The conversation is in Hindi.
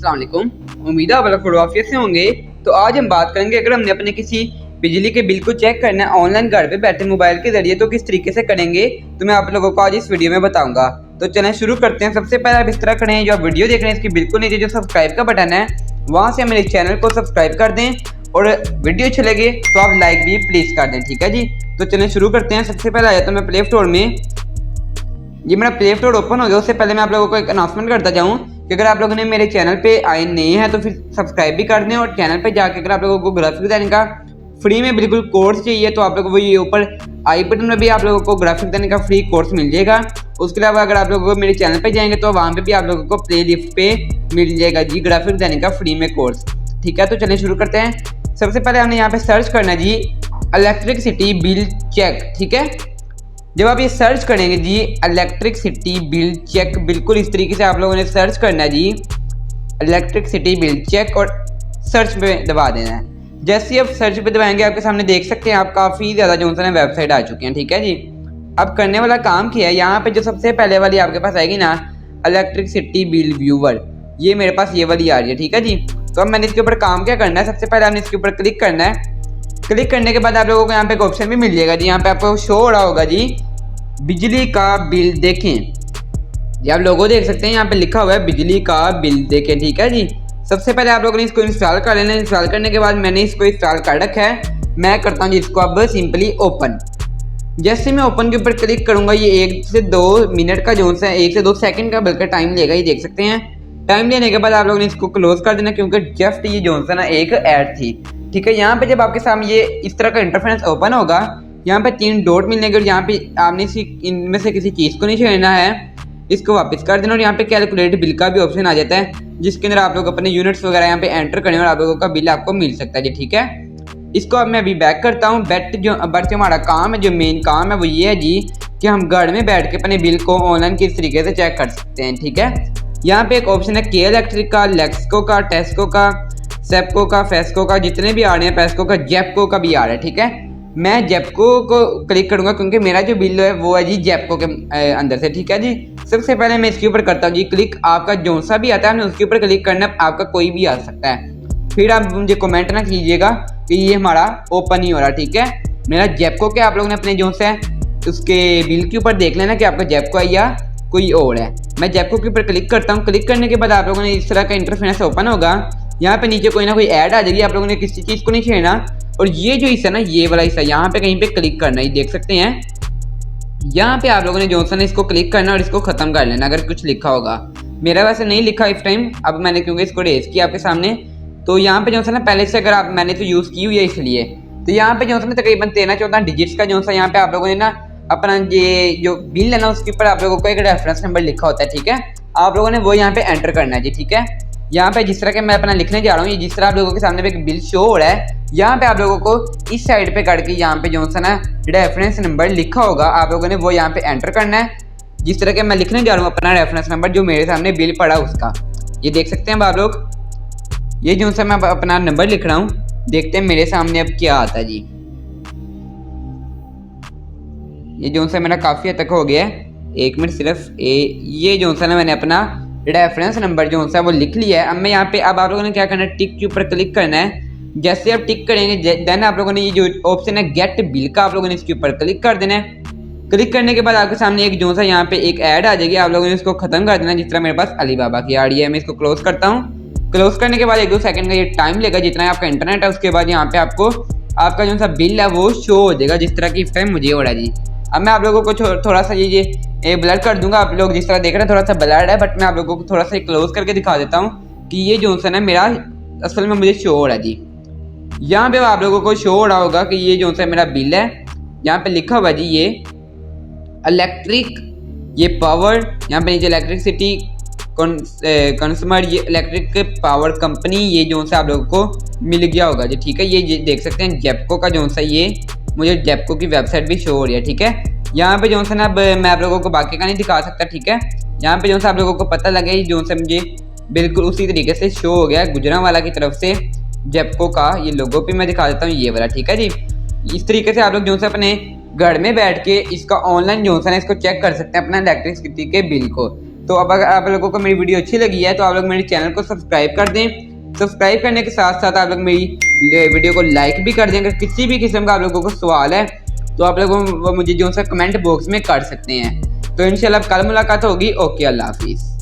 अस्सलाम वालेकुम। उम्मीद है आप लोग खैरियत से होंगे। तो आज हम बात करेंगे अगर हमने अपने किसी बिजली के बिल को चेक करना है ऑनलाइन घर पे बैठे मोबाइल के जरिए तो किस तरीके से करेंगे, तो मैं आप लोगों को आज इस वीडियो में बताऊंगा। तो चलें शुरू करते हैं। सबसे पहले आप इस तरह करें, जो आप वीडियो देख रहे हैं इसकी बिल्कुल नीचे जो सब्सक्राइब का बटन है वहाँ से मेरे चैनल को सब्सक्राइब कर दें और वीडियो अच्छी लगे तो आप लाइक भी प्लीज़ कर दें, ठीक है जी। तो चलें शुरू करते हैं। सबसे पहले आ जाता हूँ मैं प्ले स्टोर में। ये मेरा प्ले स्टोर ओपन हो गया। उससे पहले मैं आप लोगों को एक अनाउंसमेंट करता जाऊँ कि अगर आप लोगों ने मेरे चैनल पे आए नए हैं तो फिर सब्सक्राइब भी कर दें और चैनल पे जाके अगर आप लोगों को ग्राफिक डिजाइनिंग का फ्री में बिल्कुल कोर्स चाहिए तो आप लोगों को ये ऊपर आई बटन में भी आप लोगों को ग्राफिक डिजाइनिंग का फ्री कोर्स मिल जाएगा। उसके अलावा अगर आप लोगों को मेरे चैनल पे जाएंगे तो वहाँ पे भी आप लोगों को प्ले लिस्ट पे मिल जाएगा जी ग्राफिक डिजाइनिंग का फ्री में कोर्स, ठीक है। तो चलिए शुरू करते हैं। सबसे पहले हमने यहाँ पे सर्च करना है जी इलेक्ट्रिसिटी बिल चेक, ठीक है। जब आप ये सर्च करेंगे जी इलेक्ट्रिसिटी बिल चेक, बिल्कुल इस तरीके से आप लोगों ने सर्च करना है जी इलेक्ट्रिसिटी बिल चेक और सर्च पे दबा देना है। जैसे ही आप सर्च पे दबाएंगे आपके सामने देख सकते हैं आप काफ़ी ज़्यादा जो है वेबसाइट आ चुकी हैं, ठीक है जी। अब करने वाला काम क्या है, यहाँ पे जो सबसे पहले वाली आपके पास आएगी ना इलेक्ट्रिसिटी बिल व्यूवर, ये मेरे पास ये वाली आ रही है, ठीक है जी। तो अब मैंने इसके ऊपर काम क्या करना है, सबसे पहले आपने इसके ऊपर क्लिक करना है। क्लिक करने के बाद आप लोगों को यहाँ पे एक ऑप्शन भी मिल जाएगा जी, यहाँ पे आपको शो हो रहा होगा जी बिजली का बिल देखें। ये आप लोगो देख सकते हैं, यहाँ पे लिखा हुआ है बिजली का बिल देखें, ठीक है जी। सबसे पहले आप लोगों ने इसको इंस्टॉल कर लेना है। इंस्टॉल करने के बाद मैंने इसको इंस्टॉल कर रखा है। मैं करता हूँ जी इसको अब सिंपली ओपन। जैसे मैं ओपन के ऊपर क्लिक करूंगा ये 1 से 2 मिनट का जो है 1 से 2 सेकंड का बल्कि टाइम लेगा, ये देख सकते हैं। टाइम लेने के बाद आप लोगों ने इसको क्लोज कर देना क्योंकि जस्ट ये जो है ना एक ऐड थी, ठीक है। यहाँ पे जब आपके सामने ये इस तरह का इंटरफेस ओपन होगा, यहाँ पे 3 डॉट मिलेंगे और यहाँ पे आपने इनमें से किसी चीज़ को नहीं छेड़ना है, इसको वापस कर देना। और यहाँ पे कैलकुलेट बिल का भी ऑप्शन आ जाता है जिसके अंदर आप लोग अपने यूनिट्स वगैरह यहाँ पे एंटर करें और आप लोगों का बिल आपको मिल सकता है जी, ठीक है। इसको अब मैं अभी बैक करता हूँ। बट हमारा काम है, जो मेन काम है वो ये है जी कि हम घर में बैठ के अपने बिल को ऑनलाइन किस तरीके से चेक कर सकते हैं, ठीक है। यहाँ पे एक ऑप्शन है के इलेक्ट्रिक का, लेक्सको का, टेस्को का, सेप्को का, फेस्को का, जितने भी आ रहे हैं, पेस्को का, जेपको का भी आ रहा है, ठीक है। मैं जेपको को क्लिक करूंगा क्योंकि मेरा जो बिल है वो है जी जेपको के अंदर से, ठीक है जी। सबसे पहले मैं इसके ऊपर करता हूँ जी क्लिक। आपका जो सा भी आता है उसके ऊपर क्लिक करना, आपका कोई भी आ सकता है। फिर आप मुझे कमेंट ना कीजिएगा कि ये हमारा ओपन ही हो रहा, ठीक है। मेरा जेपको के आप लोगों ने अपने जो से उसके बिल के ऊपर देख लेना कि आपका जेपको है या कोई और है। मैं जेपको के ऊपर क्लिक करता हूँ। क्लिक करने के बाद आप लोगों ने इस तरह का इंटरफेस ओपन होगा। यहाँ पे नीचे कोई ना कोई ऐड आ जाएगी, आप लोगों ने किसी चीज़ को नहीं छेड़ना। और ये जो हिस्सा ना ये वाला हिस्सा यहाँ पे कहीं पे क्लिक करना, ये देख सकते हैं। यहाँ पे आप लोगों ने जो है इसको क्लिक करना और इसको खत्म कर लेना अगर कुछ लिखा होगा। मेरा वैसे नहीं लिखा इस टाइम, अब मैंने क्योंकि इसको रेस किया आपके सामने। तो यहाँ पे जो है ना पहले से अगर आप मैंने तो यूज़ की हुई है इसलिए। तो यहाँ पे जो है ना तकरीबन 13-14 डिजिट्स का जो है यहाँ पे आप लोगों ने ना अपना ये जो बिल है ना उसके ऊपर आप लोगों को एक रेफरेंस नंबर लिखा होता है, ठीक है। आप लोगों ने वो यहाँ पे एंटर करना है जी, ठीक है। यहाँ पे जिस तरह के मैं अपना लिखने जा रहा हूँ, ये जिस तरह आप लोगों के सामने पे एक बिल शो हो रहा है, यहाँ पे आप लोगों को इस साइड पे करके यहाँ पे जो है ना रेफरेंस नंबर लिखा होगा, आप लोगों ने वो यहाँ पे एंटर करना है। जिस तरह के मैं लिखने जा रहा हूँ अपना रेफरेंस नंबर जो मेरे सामने बिल पड़ा उसका, ये देख सकते हैं आप लोग। ये जो है मैं अपना नंबर लिख रहा हूँ, देखते हैं मेरे सामने अब क्या आता है जी। ये जो है मेरा काफ़ी हद तक हो गया है। 1 मिनट सिर्फ ये जो है ना मैंने अपना रेफरेंस नंबर जो है वो लिख लिया है। अब मैं यहाँ पे अब आप लोगों ने क्या करना है, टिक के ऊपर क्लिक करना है। जैसे आप टिक करेंगे देन आप लोगों ने ये जो ऑप्शन है गेट बिल का, आप लोगों ने इसके ऊपर क्लिक कर देना है। क्लिक करने के बाद आपके सामने एक जो सा यहाँ पे एक ऐड आ जाएगी, आप लोगों ने इसको खत्म कर देना। जिस तरह मेरे पास अलीबाबा की आ रही है, मैं इसको क्लोज करता हूँ। क्लोज करने के बाद 1-2 सेकंड का ये टाइम लेगा जितना आपका इंटरनेट है। उसके बाद यहाँ पे आपको आपका जो सा बिल है वो शो हो जाएगा जिस तरह की इस टाइम मुझे हो रहा है जी। अब मैं आप लोगों को थोड़ा सा ये ब्लर कर दूंगा। आप लोग जिस तरह देख रहे हैं थोड़ा सा ब्लर है, बट मैं आप लोगों को थोड़ा सा क्लोज करके दिखा देता हूँ कि ये जो है ना मेरा असल में मुझे शो हो रहा है जी। यहाँ पे आप लोगों को शो हो रहा होगा कि ये जो है मेरा बिल है। यहाँ पे लिखा हुआ जी ये इलेक्ट्रिक, ये पावर, यहाँ पे नीचे इलेक्ट्रिसिटी कंज्यूमर, ये इलेक्ट्रिक पावर कंपनी, ये जो है आप लोगों को मिल गया होगा जी, ठीक है। ये देख सकते हैं जेपको का जो है ये मुझे जेपको की वेबसाइट भी शो हो रही है, ठीक है। यहाँ पे जो है ना अब मैं आप लोगों को बाकी का नहीं दिखा सकता, ठीक है। यहाँ पे जो है आप लोगों को पता लगे जो है मुझे बिल्कुल उसी तरीके से शो हो गया गुजरांवाला की तरफ से जेपको का ये लोगो भी मैं दिखा देता हूँ, ये वाला, ठीक है जी। इस तरीके से आप लोग जो है अपने घर में बैठ के इसका ऑनलाइन जो है ना इसको चेक कर सकते हैं अपना इलेक्ट्रिसिटी के बिल को। तो अब अगर आप लोगों को मेरी वीडियो अच्छी लगी है तो आप लोग मेरे चैनल को सब्सक्राइब कर दें। सब्सक्राइब करने के साथ साथ आप लोग मेरी वीडियो को लाइक भी कर दें। अगर किसी भी किस्म का आप लोगों को सवाल है तो आप लोग वो मुझे जो सा कमेंट बॉक्स में कर सकते हैं। तो इंशाल्लाह कल मुलाकात होगी। ओके, अल्लाह हाफिज़।